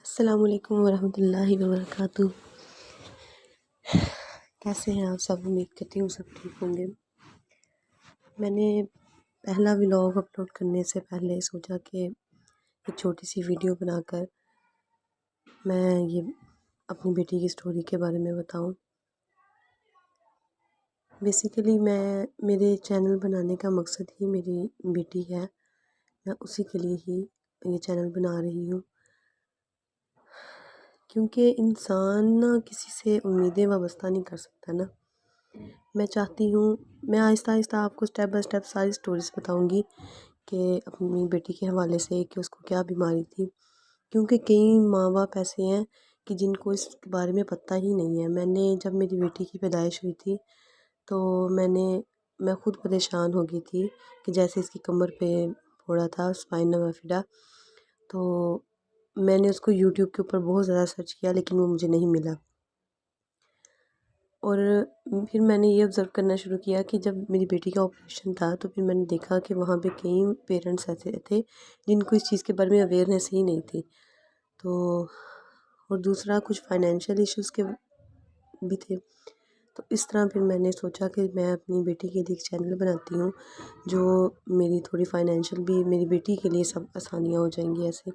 अस्सलामुअलैकुम वरहमतुल्लाहि वबरकातुहू। कैसे हैं आप सब? उम्मीद करती हूँ सब ठीक होंगे। मैंने पहला व्लॉग अपलोड करने से पहले सोचा कि एक छोटी सी वीडियो बनाकर मैं ये अपनी बेटी की स्टोरी के बारे में बताऊँ। बेसिकली मेरे चैनल बनाने का मकसद ही मेरी बेटी है। मैं उसी के लिए ही ये चैनल बना रही हूँ, क्योंकि इंसान ना किसी से उम्मीदें वाबस्ता नहीं कर सकता ना। मैं चाहती हूँ मैं आहिस्ता आहिस्ता आपको स्टेप बाय स्टेप सारी स्टोरीज़ बताऊँगी कि अपनी बेटी के हवाले से कि उसको क्या बीमारी थी, क्योंकि कई माँ बाप ऐसे हैं कि जिनको इस बारे में पता ही नहीं है। जब मेरी बेटी की पैदाइश हुई थी तो मैं खुद परेशान हो गई थी कि जैसे इसकी कमर पे फोड़ा था स्पाइना बाफिडा। तो मैंने उसको यूट्यूब के ऊपर बहुत ज़्यादा सर्च किया लेकिन वो मुझे नहीं मिला। और फिर मैंने ये ऑब्ज़र्व करना शुरू किया कि जब मेरी बेटी का ऑपरेशन था तो फिर मैंने देखा कि वहाँ पे कई पेरेंट्स ऐसे थे जिनको इस चीज़ के बारे में अवेयरनेस ही नहीं थी। तो और दूसरा कुछ फाइनेंशियल इश्यूज़ के भी थे। तो इस तरह फिर मैंने सोचा कि मैं अपनी बेटी के लिए एक चैनल बनाती हूँ जो मेरी थोड़ी फाइनेंशियल भी मेरी बेटी के लिए सब आसानियाँ हो जाएंगी ऐसे।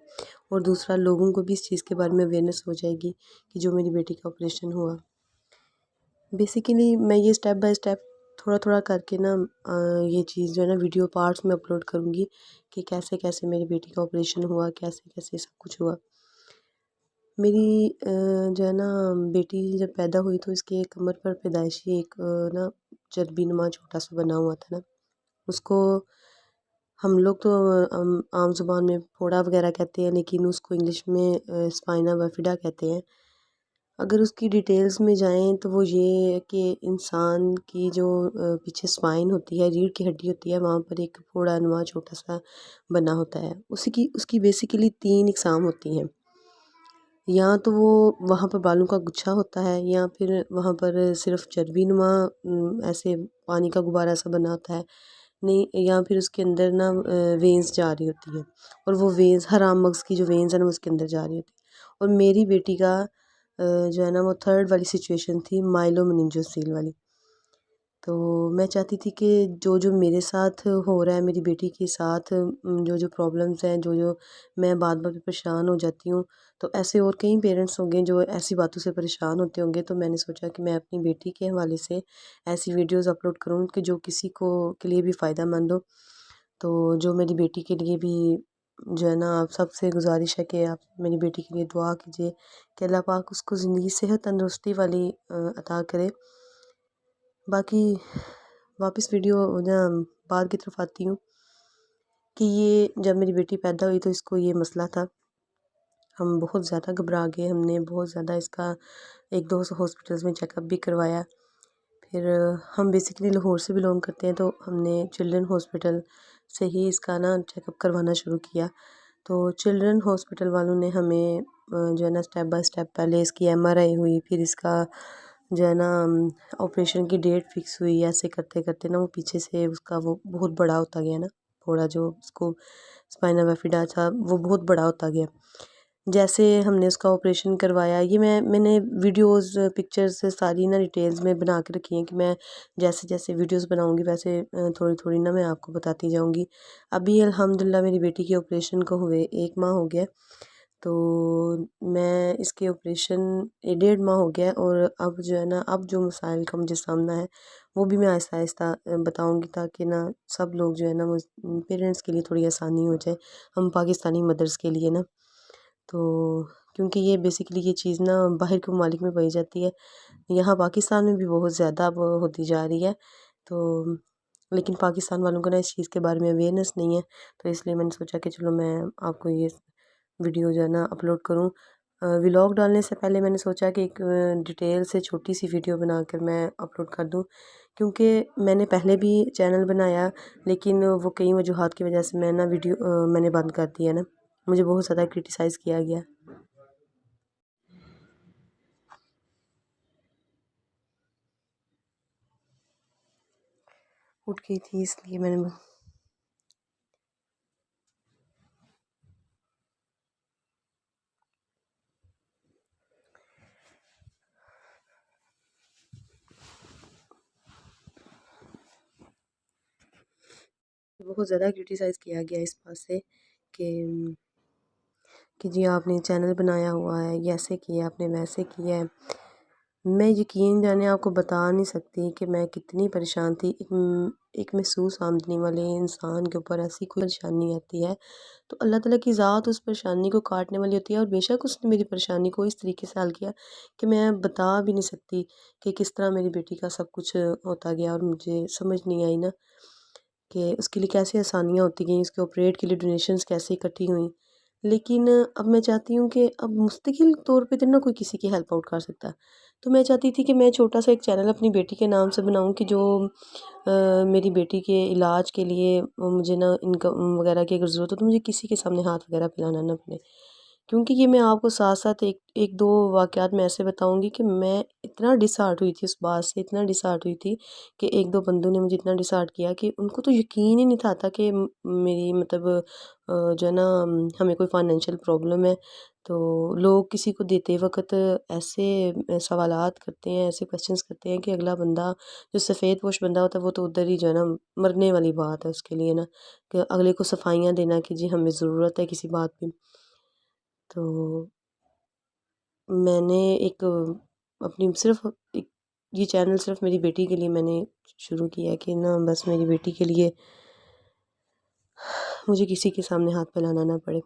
और दूसरा लोगों को भी इस चीज़ के बारे में अवेयरनेस हो जाएगी कि जो मेरी बेटी का ऑपरेशन हुआ। बेसिकली मैं ये स्टेप बाय स्टेप थोड़ा थोड़ा करके ना ये चीज़ जो है ना वीडियो पार्ट्स में अपलोड करूँगी कि कैसे कैसे मेरी बेटी का ऑपरेशन हुआ, कैसे कैसे सब कुछ हुआ। मेरी जो है ना बेटी जब पैदा हुई तो इसके कमर पर पैदाइशी एक ना चर्बीनुमा छोटा सा बना हुआ था ना। उसको हम लोग तो आम ज़ुबान में फोड़ा वगैरह कहते हैं, लेकिन उसको इंग्लिश में स्पाइना बाफिडा कहते हैं। अगर उसकी डिटेल्स में जाएँ तो वो ये है कि इंसान की जो पीछे स्पाइन होती है, रीढ़ की हड्डी होती है, वहाँ पर एक फोड़ानुमा छोटा-सा बना होता है। उसकी बेसिकली 3 इकसाम होती हैं। या तो वो वहाँ पर बालों का गुच्छा होता है या फिर वहाँ पर सिर्फ़ चर्बीनुमा ऐसे पानी का गुब्बारा सा बना होता है। नहीं, या फिर उसके अंदर ना वेन्स जा रही होती है और वो वेन्स हराम मग़ज़ की जो वेन्स है ना वो उसके अंदर जा रही होती है। और मेरी बेटी का जो है ना वो 3rd वाली सिचुएशन थी, माइलोमेनिंजियोसिल वाली। तो मैं चाहती थी कि जो मेरे साथ हो रहा है मेरी बेटी के साथ, जो प्रॉब्लम्स हैं, जो मैं बात-बात पे परेशान हो जाती हूँ, तो ऐसे और कई पेरेंट्स होंगे जो ऐसी बातों से परेशान होते होंगे। तो मैंने सोचा कि मैं अपनी बेटी के हवाले से ऐसी वीडियोज़ अपलोड करूँ कि जो किसी को के लिए भी फ़ायदेमंद हो। तो जो मेरी बेटी के लिए भी जो है ना, आप सबसे गुज़ारिश है कि आप मेरी बेटी के लिए दुआ कीजिए कि अल्लाह पाक उसको ज़िंदगी सेहत तंदुरुस्ती वाली अता करे। बाकी वापस वीडियो ना बात की तरफ आती हूँ कि ये जब मेरी बेटी पैदा हुई तो इसको ये मसला था। हम बहुत ज़्यादा घबरा गए, हमने बहुत ज़्यादा इसका 1-2 हॉस्पिटल्स में चेकअप भी करवाया। फिर हम बेसिकली लाहौर से बिलोंग करते हैं तो हमने चिल्ड्रन हॉस्पिटल से ही इसका ना चेकअप करवाना शुरू किया। तो चिल्ड्रन हॉस्पिटल वालों ने हमें जो है ना स्टेप बाय स्टेप पहले इसकी एमआरआई हुई, फिर इसका जो है ना ऑपरेशन की डेट फिक्स हुई। ऐसे करते करते ना वो पीछे से उसका वो बहुत बड़ा होता गया ना, थोड़ा जो उसको स्पाइना बाफिडा था वो बहुत बड़ा होता गया। जैसे हमने उसका ऑपरेशन करवाया, ये मैंने वीडियोस पिक्चर्स सारी ना डिटेल्स में बना के रखी हैं कि मैं जैसे जैसे वीडियोस बनाऊंगी वैसे थोड़ी थोड़ी ना मैं आपको बताती जाऊंगी। अभी अल्हम्दुलिल्लाह मेरी बेटी के ऑपरेशन को हुए 1 माह हो गया। तो मैं इसके ऑपरेशन 1.5 माह हो गया और अब जो है ना, अब जो मसाइल का मुझे सामना है वो भी मैं आहिस्ता आहिस्ता बताऊंगी, ताकि ना सब लोग जो है ना वो पेरेंट्स के लिए थोड़ी आसानी हो जाए, हम पाकिस्तानी मदर्स के लिए ना। तो क्योंकि ये बेसिकली ये चीज़ ना बाहर के ममालिक में पाई जाती है, यहाँ पाकिस्तान में भी बहुत ज़्यादा अब होती जा रही है। तो लेकिन पाकिस्तान वालों को ना इस चीज़ के बारे में अवेयरनेस नहीं है, तो इसलिए मैंने सोचा कि चलो मैं आपको ये वीडियो जो है ना अपलोड करूँ। व्लॉग डालने से पहले मैंने सोचा कि एक डिटेल से छोटी सी वीडियो बनाकर मैं अपलोड कर दूँ, क्योंकि मैंने पहले भी चैनल बनाया लेकिन वो कई वजूहात की वजह से मैं ना मैंने बंद कर दिया ना। मुझे बहुत ज़्यादा क्रिटिसाइज़ किया गया। उठ गई थी इसलिए मैंने बहुत ज़्यादा क्रिटिसाइज़ किया गया इस बात से कि जी आपने चैनल बनाया हुआ है, ये ऐसे किया आपने, वैसे किया है। मैं यकीन जाने आपको बता नहीं सकती कि मैं कितनी परेशान थी। एक महसूस आमदनी वाले इंसान के ऊपर ऐसी कोई परेशानी आती है तो अल्लाह ताला की ज़ात उस परेशानी को काटने वाली होती है, और बेशक उसने मेरी परेशानी को इस तरीके से हल किया कि मैं बता भी नहीं सकती कि किस तरह मेरी बेटी का सब कुछ होता गया, और मुझे समझ नहीं आई ना कि उसके लिए कैसे आसानियाँ होती गईं, उसके ऑपरेट के लिए डोनेशंस कैसे इकट्ठी हुई। लेकिन अब मैं चाहती हूँ कि अब मुस्तकिल तौर पे तो ना कोई किसी की हेल्प आउट कर सकता। तो मैं चाहती थी कि मैं छोटा-सा एक चैनल अपनी बेटी के नाम से बनाऊँ कि जो मेरी बेटी के इलाज के लिए मुझे ना इनकम वगैरह की अगर ज़रूरत हो तो मुझे किसी के सामने हाथ वगैरह फैलाना ना पड़े। क्योंकि ये मैं आपको साथ-साथ एक दो वाक़यात मैं ऐसे बताऊँगी कि मैं इतना डिसहार्ट हुई थी उस बात से, इतना डिसहार्ट हुई थी कि 1-2 बंदों ने मुझे इतना डिसहार्ट किया कि उनको तो यकीन ही नहीं था कि मेरी मतलब जो है ना हमें कोई फाइनेंशियल प्रॉब्लम है। तो लोग किसी को देते वक़्त ऐसे सवालात करते हैं, ऐसे क्वेश्चंस करते हैं कि अगला बंदा जो सफ़ेदपोश बंदा होता है वो तो उधर ही जो है ना मरने वाली बात है उसके लिए ना, कि अगले को सफाइयाँ देना कि जी हमें ज़रूरत है किसी बात की। तो मैंने एक अपनी सिर्फ़ एक ये चैनल सिर्फ़ मेरी बेटी के लिए मैंने शुरू किया है कि ना बस मेरी बेटी के लिए मुझे किसी के सामने हाथ फैलाना ना पड़े,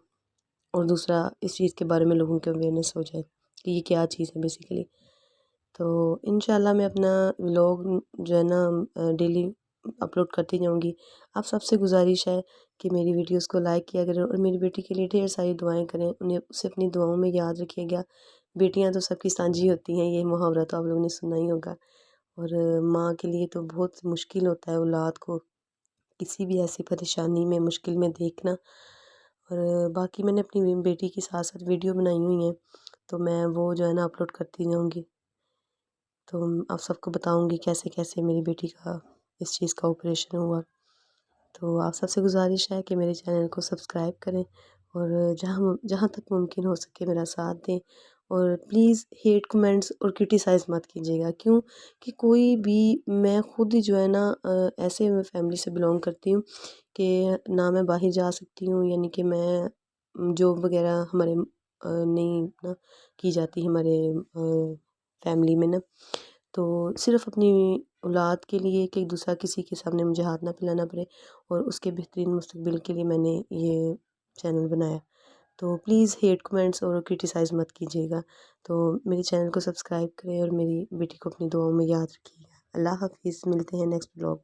और दूसरा इस चीज़ के बारे में लोगों को अवेयरनेस हो जाए कि ये क्या चीज़ है बेसिकली। तो इंशाल्लाह मैं अपना व्लॉग जो है ना डेली अपलोड करती जाऊँगी। आप सबसे गुज़ारिश है कि मेरी वीडियोज़ को लाइक किया करें और मेरी बेटी के लिए ढेर सारी दुआएँ करें। उसे अपनी दुआओं में याद रखिएगा। बेटियाँ तो सबकी साँझी होती हैं, ये मुहावरा तो आप लोगों ने सुना ही होगा। और माँ के लिए तो बहुत मुश्किल होता है औलाद को किसी भी ऐसी परेशानी में, मुश्किल में देखना। और बाकी मैंने अपनी बेटी के साथ-साथ वीडियो बनाई हुई हैं, तो मैं वो जो है ना अपलोड करती जाऊँगी। तो आप सबको बताऊँगी कैसे-कैसे मेरी बेटी का इस चीज़ का ऑपरेशन हुआ। तो आप सबसे गुज़ारिश है कि मेरे चैनल को सब्सक्राइब करें, और जहाँ जहाँ तक मुमकिन हो सके मेरा साथ दें, और प्लीज़ हेट कमेंट्स और क्रिटिसाइज़ मत कीजिएगा। क्यों? कि कोई भी, मैं खुद ही जो है ना ऐसे मैं फैमिली से बिलॉन्ग करती हूँ कि ना मैं बाहर जा सकती हूँ, यानी कि मैं जॉब वग़ैरह हमारे नहीं ना की जाती हमारे फैमिली में ना। तो सिर्फ़ अपनी औलाद के लिए कि दूसरा किसी के सामने मुझे हाथ ना फैलाना पड़े, और उसके बेहतरीन मुस्तकबिल के लिए मैंने ये चैनल बनाया। तो प्लीज़ हेट कमेंट्स और क्रिटिसाइज़ मत कीजिएगा। तो मेरे चैनल को सब्सक्राइब करें और मेरी बेटी को अपनी दुआओं में याद रखिएगा। अल्लाह हाफ़िज़, मिलते हैं नेक्स्ट व्लॉग।